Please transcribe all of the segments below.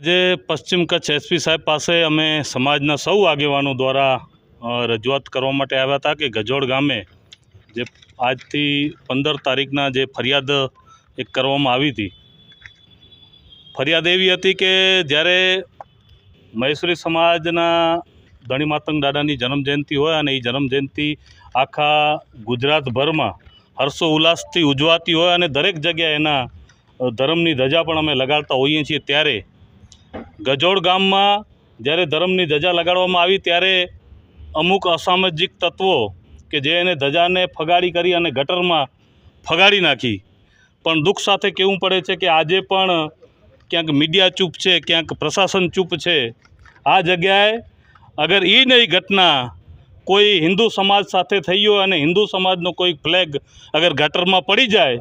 આજે પશ્ચિમ કચ્છ એસપી સાહેબ પાસે અમે સમાજના સૌ આગેવાનો દ્વારા રજૂઆત કરવા માટે આવ્યા હતા કે ગજોડ ગામે જે આજથી 15 તારીખના જે ફરિયાદ એક કરવામાં આવી હતી, ફરિયાદ એવી હતી કે જ્યારે મહેશ્વરી સમાજના ધણી માતંગ દાદાની જન્મજયંતિ હોય અને એ જન્મજયંતિ આખા ગુજરાતભરમાં હર્ષો ઉલ્લાસથી ઉજવાતી હોય અને દરેક જગ્યાએ એના ધર્મની ધજા પણ અમે લગાડતા હોઈએ છીએ, ત્યારે ગજોડ ગામમાં જ્યારે ધર્મની ધજા લગાડવામાં આવી ત્યારે અમુક અસામાજિક તત્વો કે જે એને ધજાને ફગાડી કરી અને ગટરમાં ફગાડી નાખી. પણ દુઃખ સાથે કહેવું પડે છે કે આજે પણ ક્યાંક મીડિયા ચૂપ છે, ક્યાંક પ્રશાસન ચૂપ છે. આ જગ્યાએ અગર એ નહીં ઘટના કોઈ હિન્દુ સમાજ સાથે થઈ હોય અને હિન્દુ સમાજનો કોઈ ફ્લેગ અગર ગટરમાં પડી જાય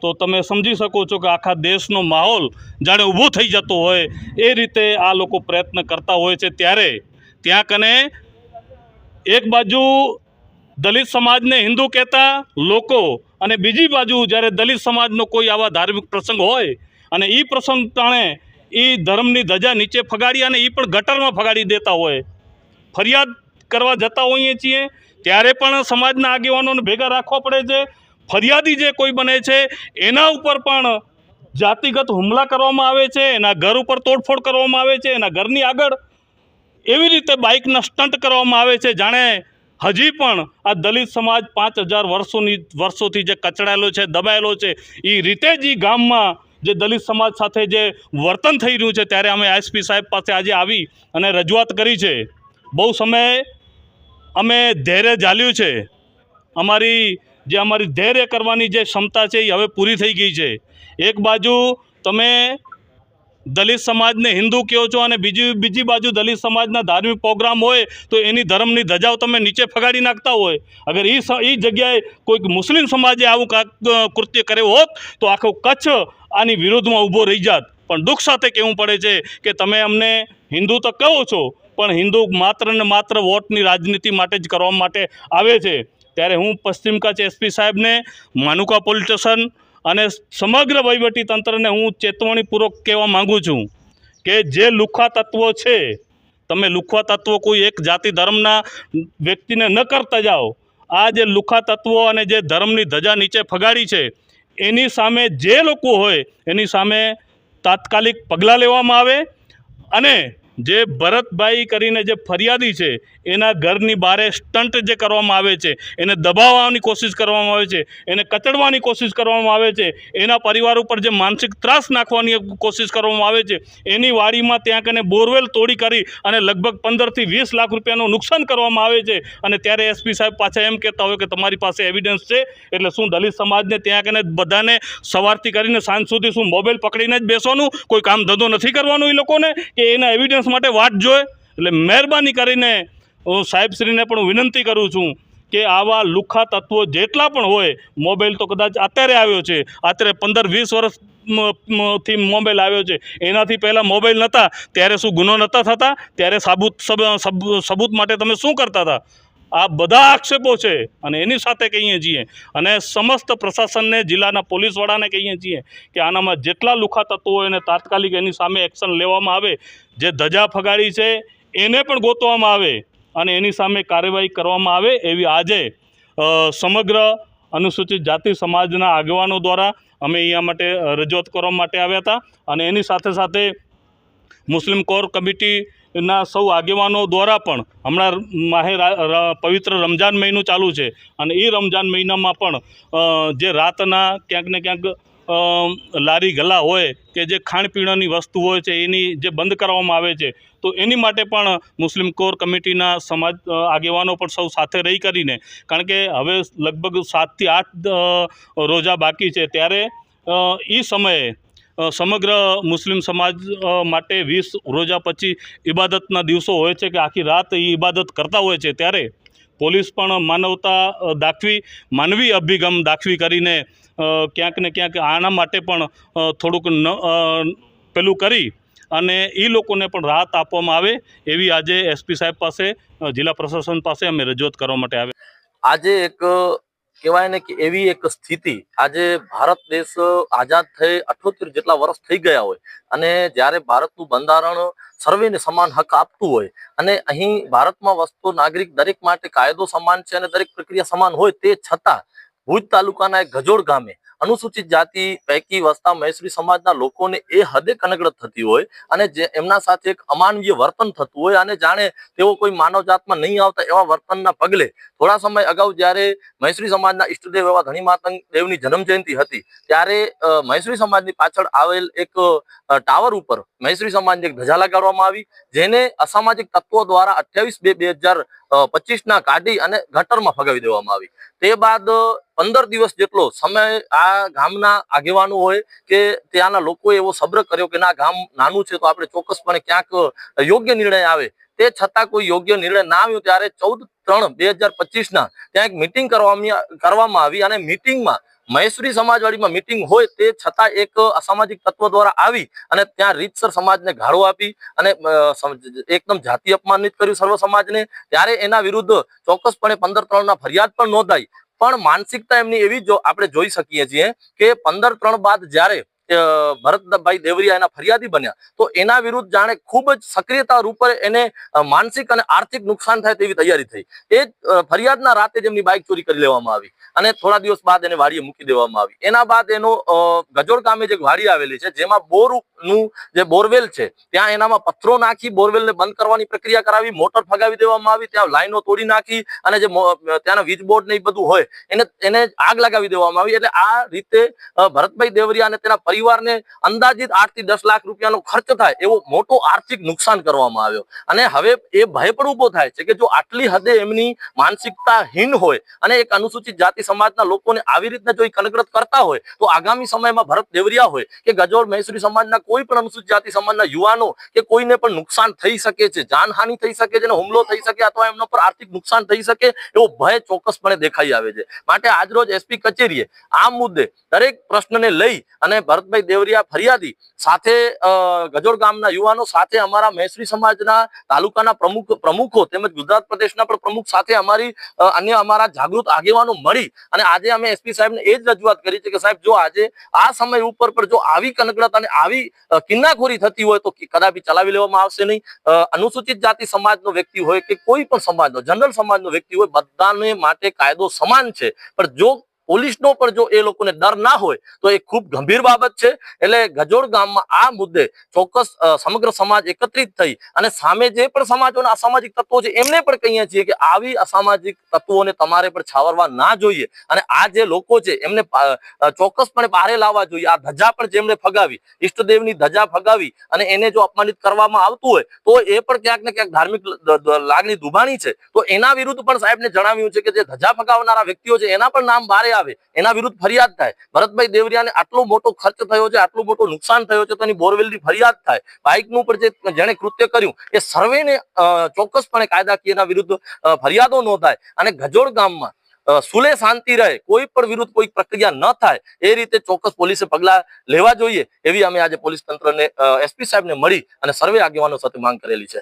તો તમે સમજી શકો છો કે આખા દેશનો માહોલ જાણે ઊભો થઈ જતો હોય એ રીતે આ લોકો પ્રયત્ન કરતા હોય છે. ત્યારે ત્યાં કને એક બાજુ દલિત સમાજને હિન્દુ કહેતા લોકો અને બીજી બાજુ જ્યારે દલિત સમાજનો કોઈ આવા ધાર્મિક પ્રસંગ હોય અને એ પ્રસંગ ટાણે એ ધર્મની ધજા નીચે ફગાડી અને એ પણ ગટરમાં ફગાડી દેતા હોય. ફરિયાદ કરવા જતા હોઈએ છીએ ત્યારે પણ સમાજના આગેવાનોને ભેગા રાખવા પડે છે. ફરિયાદી જે કોઈ બને છે એના ઉપર પણ જાતિગત હુમલા કરવામાં આવે છે, એના ઘર ઉપર તોડફોડ કરવામાં આવે છે, એના ઘરની આગળ એવી રીતે બાઇકના સ્ટન્ટ કરવામાં આવે છે જાણે હજી પણ આ દલિત સમાજ 5000 વર્ષોથી જે કચડાયેલો છે, દબાયેલો છે, એ રીતે જ એ ગામમાં જે દલિત સમાજ સાથે જે વર્તન થઈ રહ્યું છે. ત્યારે અમે એસપી સાહેબ પાસે આજે આવી અને રજૂઆત કરી છે. બહુ સમય અમે ધૈર્ય ઝાલ્યું છે. અમારી ધૈર્ય કરવાની જે ક્ષમતા છે એ હવે પૂરી થઈ ગઈ છે. એક બાજુ તમે દલિત સમાજને હિન્દુ કહો છો અને બીજી બાજુ દલિત સમાજના ધાર્મિક પ્રોગ્રામ હોય તો એની ધર્મની ધજાઓ તમે નીચે ફગાડી નાખતા હોય. અગર એ જગ્યાએ કોઈક મુસ્લિમ સમાજે આવું કૃત્ય કર્યું હોત તો આખો કચ્છ આની વિરોધમાં ઊભો રહી જાત. પણ દુઃખ સાથે કહેવું પડે છે કે તમે અમને હિન્દુ તો કહો છો પણ હિન્દુ માત્ર ને માત્ર વોટની રાજનીતિ માટે જ કરવા માટે આવે છે. ત્યારે હું પશ્ચિમ કચ્છ એસપી સાહેબને, માનુકા પોલીસ સ્ટેશન અને સમગ્ર વહીવટી તંત્રને હું ચેતવણીપૂર્વક કહેવા માગું છું કે જે લુખ્ખા તત્વો છે, તમે લુખ્ખા તત્વો કોઈ એક જાતિ ધર્મના વ્યક્તિને ન કરતા જાઓ. આ જે લુખ્ખા તત્વો અને જે ધર્મની ધજા નીચે ફગાડી છે એની સામે જે લોકો હોય એની સામે તાત્કાલિક પગલાં લેવામાં આવે અને જે ભરતભાઈ કરીને જે ફરિયાદી છે એના ઘરની બહારે સ્ટન્ટ જે કરવામાં આવે છે, એને દબાવવાની કોશિશ કરવામાં આવે છે, એને કચડવાની કોશિશ કરવામાં આવે છે, એના પરિવાર ઉપર જે માનસિક ત્રાસ નાખવાની કોશિશ કરવામાં આવે છે, એની વાડીમાં ત્યાં કને બોરવેલ તોડી કરી અને લગભગ 15 થી 20 લાખ રૂપિયાનું નુકસાન કરવામાં આવે છે. અને ત્યારે એસપી સાહેબ પાછા એમ કહેતા હોય કે તમારી પાસે એવિડન્સ છે, એટલે શું દલિત સમાજને ત્યાં કને બધાને સવારથી કરીને સાંજ સુધી શું મોબાઈલ પકડીને જ બેસવાનું, કોઈ કામ ધંધો નથી કરવાનું એ લોકોને કે એના એવિડન્સ માટે વાટ જોઈએ? એટલે મહેરબાની કરીને હું સાહેબશ્રીને પણ વિનંતી કરું છું કે આવા લુખ્ખા તત્વો જેટલા પણ હોય, મોબાઈલ તો કદાચ અત્યારે આવ્યો છે, અત્યારે 15-20 વર્ષથી મોબાઈલ આવ્યો છે, એનાથી પહેલાં મોબાઈલ નહોતા ત્યારે શું ગુનો નહોતા થતા? ત્યારે સબૂત માટે તમે શું કરતા હતા? આ બધા આક્ષેપો છે અને એની સાથે કહીએ છીએ અને સમસ્ત પ્રશાસનને, જિલ્લાના પોલીસવાળાને કહીએ છીએ કે આનામાં જેટલા લુખ્ખા તત્વો હોય એને તાત્કાલિક એની સામે એક્શન લેવામાં આવે. જે ધજા ફગાડી છે એને પણ ગોતવામાં આવે અને એની સામે કાર્યવાહી કરવામાં આવે એવી આજે સમગ્ર અનુસૂચિત જાતિ સમાજના આગેવાનો દ્વારા અમે અહીંયા માટે રજૂઆત કરવા માટે આવ્યા હતા. અને એની સાથે સાથે મુસ્લિમ કોર કમિટીના સૌ આગેવાનો દ્વારા પણ હમણાં પવિત્ર રમજાન મહિનો ચાલુ છે અને એ રમજાન મહિનામાં પણ જે રાતના ક્યાંક ને ક્યાંક લારી ગલ્લા હોય કે જે ખાણીપીણાની વસ્તુ હોય છે એની જે બંધ કરવામાં આવે છે, તો એની માટે પણ મુસ્લિમ કોર કમિટીના સમાજ આગેવાનો પણ સૌ સાથે રહી કરીને, કારણ કે હવે લગભગ 7 થી 8 રોજા બાકી છે, ત્યારે એ સમયે સમગ્ર મુસ્લિમ સમાજ માટે 20 રોજા પછી ઇબાદતના દિવસો હોય છે કે આખી રાત એ ઇબાદત કરતા હોય છે. ત્યારે પોલીસ પણ માનવી અભિગમ દાખવી કરીને ક્યાંક ને ક્યાંક આના માટે પણ થોડુંક પેલું કરી અને એ લોકોને પણ રાહત આપવામાં આવે એવી આજે એસપી સાહેબ પાસે, જિલ્લા પ્રશાસન પાસે અમે રજૂઆત કરવા માટે આવ્યા. આજે એક કહેવાય ને કે એવી એક સ્થિતિ આજે ભારત દેશ આઝાદ થઈ 78 જેટલા વર્ષ થઈ ગયા હોય અને જ્યારે ભારતનું બંધારણ સર્વેને સમાન હક આપતું હોય અને અહીં ભારતમાં વસતો નાગરિક દરેક માટે કાયદો સમાન છે અને દરેક પ્રક્રિયા સમાન હોય તે છતાં ભુજ તાલુકાના એક ગજોડ ગામે અનુસૂચિત જાતિ પૈકી વસતા મહેશ્વરી સમાજના લોકોને એ હદે કનગડત થતી હોય અને જે એમના સાથે એક અમાનવીય વર્તન થતું હોય અને જાણે તેઓ કોઈ માનવ જાતમાં નહીં આવતા એવા વર્તનના પગલે થોડા સમય અગાઉ જ્યારે મહેશ્વરી સમાજના ઈષ્ટદેવ એવા ધણી માતંગ દેવની જન્મ જયંતિ હતી ત્યારે મહેશ્વરી સમાજની પાછળ આવેલ એક ટાવર ઉપર મહેશ્વરી સમાજની એક ધજા લગાડવામાં આવી, જેને અસામાજિક તત્વો દ્વારા 28/2/2025 કાઢી અને ગટરમાં ફગાવી દેવામાં આવી. તે બાદ 15 દિવસ જેટલો સમય આ ગામના આગેવાનો હોય કે ત્યાંના લોકોએ એવો સબ્ર કર્યો કે ના, ગામ નાનું છે તો આપણે ચોક્કસપણે ક્યાંક યોગ્ય નિર્ણય આવે. તે છતાં કોઈ યોગ્ય નિર્ણય ના આવ્યો ત્યારે 14/3/2025 ત્યાં એક મિટિંગ કરવામાં આવી અને મિટિંગમાં મહેશ્વરી સમાજવાડીમાં મિટિંગ હોય તે છતાં એક અસામાજિક તત્વ દ્વારા આવી અને ત્યાં રીતસર સમાજને ગાળો આપી અને એકદમ જાતિ અપમાનિત કર્યું સર્વ સમાજને. ત્યારે એના વિરુદ્ધ ચોક્કસપણે 15/3 ફરિયાદ પણ નોંધાઈ. પણ માનસિકતા એમની એવી જો આપણે જોઈ શકીએ છીએ કે 15/3 બાદ જ્યારે ભરતભાઈ દેવરિયા એના ફરિયાદી બન્યા તો એના વિરુદ્ધ જાણે ખૂબ જ સક્રિયતા રૂપે એને માનસિક અને આર્થિક નુકસાન થાય તેવી તૈયારી થઈ. એ ફરિયાદના રાતે જ એમની બાઇક ચોરી કરી લેવામાં આવી અને થોડા દિવસ બાદ એને વાડીએ મૂકી દેવામાં આવી. એના બાદ એનો ગજોડ ગામે જે વાડી આવેલી છે જેમાં બોરનું જે બોરવેલ છે ત્યાં એનામાં પથ્થરો નાખી બોરવેલને બંધ કરવાની પ્રક્રિયા કરાવી, મોટર ફગાવી દેવામાં આવી, ત્યાં લાઈનો તોડી નાખી અને જે ત્યાંના વીજ બોર્ડ ને એ બધું હોય એને આગ લગાવી દેવામાં આવી. એટલે આ રીતે ભરતભાઈ દેવરિયા અને તેના પરિવારને અંદાજિત 8 થી 10 લાખ રૂપિયાનો ખર્ચ થાય એવો મોટો આર્થિક નુકસાન કરવામાં આવ્યો. અને હવે એ ભય પણ ઉભો થાય છે કે જો આટલી હદે એમની માનસિકતા હીન હોય અને એક અનુસૂચિત જાતિ સમાજના લોકોને આવી રીતના જો કનગડત કરતા હોય તો આગામી સમયમાં ભરત દેવરિયા હોય કે ગજોડ મહેશ્વરી સમાજના કોઈ પણ અનુસૂચિત જાતિ સમાજના યુવાનો કે કોઈને પણ નુકસાન થઈ શકે છે, જાનહાનિ થઈ શકે છે, હુમલો થઈ શકે અથવા એમના પર આર્થિક નુકસાન થઈ શકે એવો ભય ચોક્કસપણે દેખાઈ આવે છે. માટે આજરોજ એસપી કચેરીએ આ મુદ્દે દરેક પ્રશ્નને લઈ અને ભરતભાઈ દેવરિયા ફરિયાદી સાથે ગજોડ ગામના યુવાનો સાથે અમારા મહેશ્વરી સમાજના તાલુકાના પ્રમુખો તેમજ ગુજરાત પ્રદેશના પણ પ્રમુખ સાથે અમારા જાગૃત આગેવાનો મળી અને આજે અમે એસપી સાહેબને એ જ રજૂઆત કરી છે કે સાહેબ, જો આજે આ સમય ઉપર પર જો આવી કનગડત અને આવી કિન્નાખોરી થતી હોય તો કદાપી ચલાવી લેવામાં આવશે નહીં. અનુસૂચિત જાતિ સમાજનો વ્યક્તિ હોય કે કોઈ પણ સમાજનો જનરલ સમાજનો વ્યક્તિ હોય, બધાને માટે કાયદો સમાન છે. પણ જો પોલીસનો પણ જો એ લોકોને ડર ના હોય તો એ ખૂબ ગંભીર બાબત છે. એટલે ગજોડ ગામમાં આ મુદ્દે ચોક્કસ સમગ્ર સમાજ એકત્રિત થઈ અને સામે જે પણ સમાજોના અસામાજિક તત્વો છે એમને પણ કહીએ છીએ કે આવી અસામાજિક તત્વોને તમારે પણ છાવરવા ના જોઈએ અને આ જે લોકો છે એમને ચોક્કસપણે બહાર લાવવા જોઈએ. આ ધજા પણ જેમણે ફગાવી, ઈષ્ટદેવની ધજા ફગાવી અને એને જો અપમાનિત કરવામાં આવતું હોય તો એ પણ ક્યાંક ને ક્યાંક ધાર્મિક લાગણી દુભાણી છે. તો એના વિરુદ્ધ પણ સાહેબને જણાવ્યું છે કે જે ધજા ફગાવનારા વ્યક્તિઓ છે એના પણ નામ બહાર આવે, એના વિરુદ્ધ ફરિયાદ થાય. ભરતભાઈ દેવરિયાને આટલો મોટો ખર્ચ થયો છે, આટલું મોટું નુકસાન થયો છે તો એની બોરવેલની ફરિયાદ થાય. બાઇકનું પણ જેણે કૃત્ય કર્યું એ સર્વેને ચોક્કસપણે કાયદાકીયના વિરુદ્ધ ફરિયાદો નોંધાય અને ગજોડ ગામમાં સુલે શાંતિ રહે, કોઈ પણ વિરુદ્ધ કોઈ પ્રક્રિયા ન થાય એ રીતે ચોક્કસ પોલીસે પગલા લેવા જોઈએ એવી અમે આજે પોલીસ તંત્રને એસપી સાહેબને મળી અને સર્વે આગેવાનો સાથે માંગ કરેલી છે.